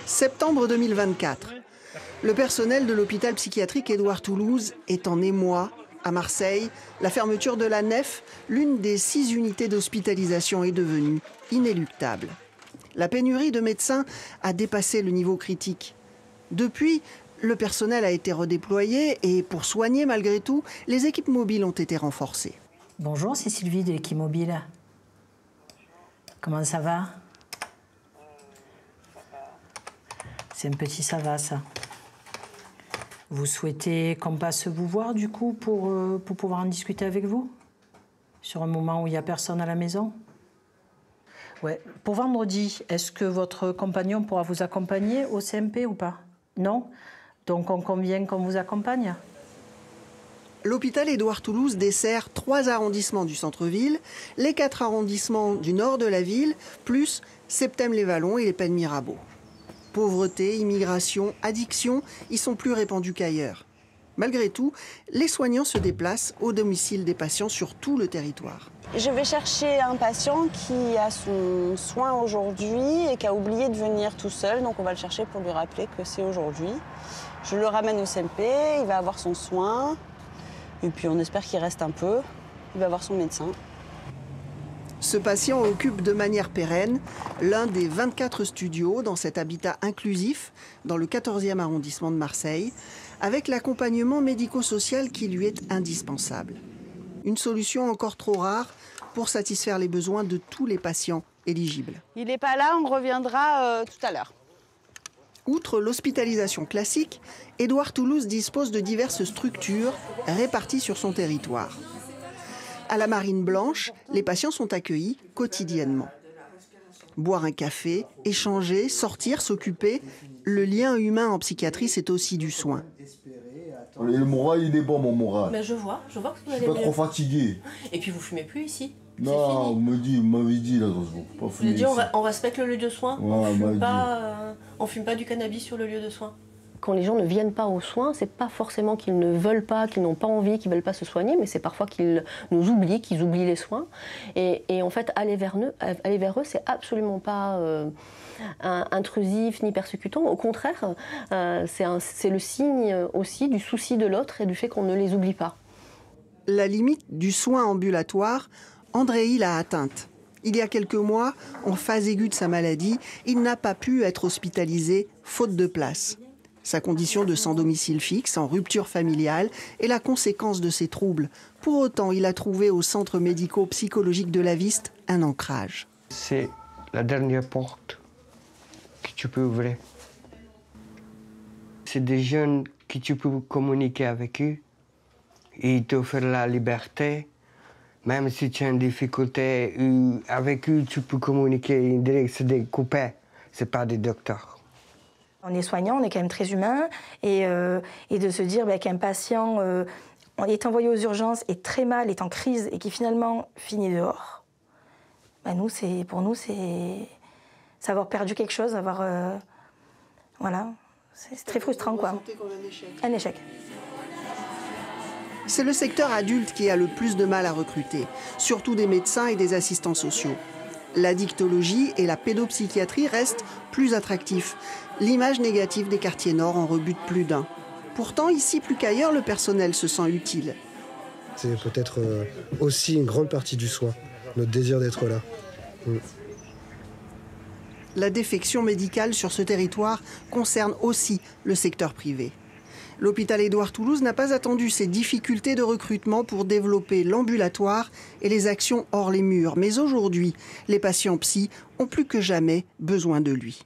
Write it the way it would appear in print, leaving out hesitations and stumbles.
Septembre 2024. Le personnel de l'hôpital psychiatrique Édouard Toulouse est en émoi. À Marseille, la fermeture de la nef, l'une des 6 unités d'hospitalisation, est devenue inéluctable. La pénurie de médecins a dépassé le niveau critique. Depuis, le personnel a été redéployé et pour soigner malgré tout, les équipes mobiles ont été renforcées. Bonjour, c'est Sylvie de l'équipe mobile. Comment ça va? C'est un petit ça va, ça. Vous souhaitez qu'on passe vous voir, du coup, pour pouvoir en discuter avec vous? Sur un moment où il n'y a personne à la maison? Ouais. Pour vendredi, est-ce que votre compagnon pourra vous accompagner au CMP ou pas? Non? Donc on convient qu'on vous accompagne? L'hôpital Édouard Toulouse dessert 3 arrondissements du centre-ville, les 4 arrondissements du nord de la ville, plus Septèmes-les-Vallons et les Pennes Mirabeau. Pauvreté, immigration, addiction y sont plus répandues qu'ailleurs. Malgré tout, les soignants se déplacent au domicile des patients sur tout le territoire. Je vais chercher un patient qui a son soin aujourd'hui et qui a oublié de venir tout seul, donc on va le chercher pour lui rappeler que c'est aujourd'hui. Je le ramène au CMP, il va avoir son soin, et puis on espère qu'il reste un peu, il va voir son médecin. Ce patient occupe de manière pérenne l'un des 24 studios dans cet habitat inclusif dans le 14e arrondissement de Marseille, avec l'accompagnement médico-social qui lui est indispensable. Une solution encore trop rare pour satisfaire les besoins de tous les patients éligibles. Il n'est pas là, on reviendra tout à l'heure. Outre l'hospitalisation classique, Édouard Toulouse dispose de diverses structures réparties sur son territoire. À la Marine Blanche, les patients sont accueillis quotidiennement. Boire un café, échanger, sortir, s'occuper, le lien humain en psychiatrie, c'est aussi du soin. Le moral, il est bon, mon moral. Mais je vois que vous allez mieux. Je suis pas trop fatigué. Et puis vous fumez plus ici. Non, vous m'avez dit là, pas fumer ici. On respecte le lieu de soin. Ouais, on fume pas du cannabis sur le lieu de soin. Quand les gens ne viennent pas aux soins, c'est pas forcément qu'ils ne veulent pas, qu'ils n'ont pas envie, qu'ils veulent pas se soigner, mais c'est parfois qu'ils nous oublient, qu'ils oublient les soins. Et en fait, aller vers eux, c'est absolument pas intrusif ni persécutant. Au contraire, c'est le signe aussi du souci de l'autre et du fait qu'on ne les oublie pas. La limite du soin ambulatoire, Andréi l'a atteinte. Il y a quelques mois, en phase aiguë de sa maladie, il n'a pas pu être hospitalisé faute de place. Sa condition de sans domicile fixe, en rupture familiale, est la conséquence de ses troubles. Pour autant, il a trouvé au centre médico-psychologique de la Viste un ancrage. C'est la dernière porte que tu peux ouvrir. C'est des jeunes que tu peux communiquer avec eux. Et ils t'offrent la liberté. Même si tu as une difficulté, avec eux, tu peux communiquer. C'est des copains, c'est pas des docteurs. On est soignant, on est quand même très humain, et de se dire qu'un patient est envoyé aux urgences, est très mal, est en crise, et qui finalement finit dehors, pour nous, c'est avoir perdu quelque chose, voilà, c'est très frustrant, quoi. Un échec. C'est le secteur adulte qui a le plus de mal à recruter, surtout des médecins et des assistants sociaux. L'addictologie et la pédopsychiatrie restent plus attractifs. L'image négative des quartiers nord en rebute plus d'un. Pourtant, ici plus qu'ailleurs, le personnel se sent utile. C'est peut-être aussi une grande partie du soin, notre désir d'être là. La défection médicale sur ce territoire concerne aussi le secteur privé. L'hôpital Édouard Toulouse n'a pas attendu ces difficultés de recrutement pour développer l'ambulatoire et les actions hors les murs. Mais aujourd'hui, les patients psy ont plus que jamais besoin de lui.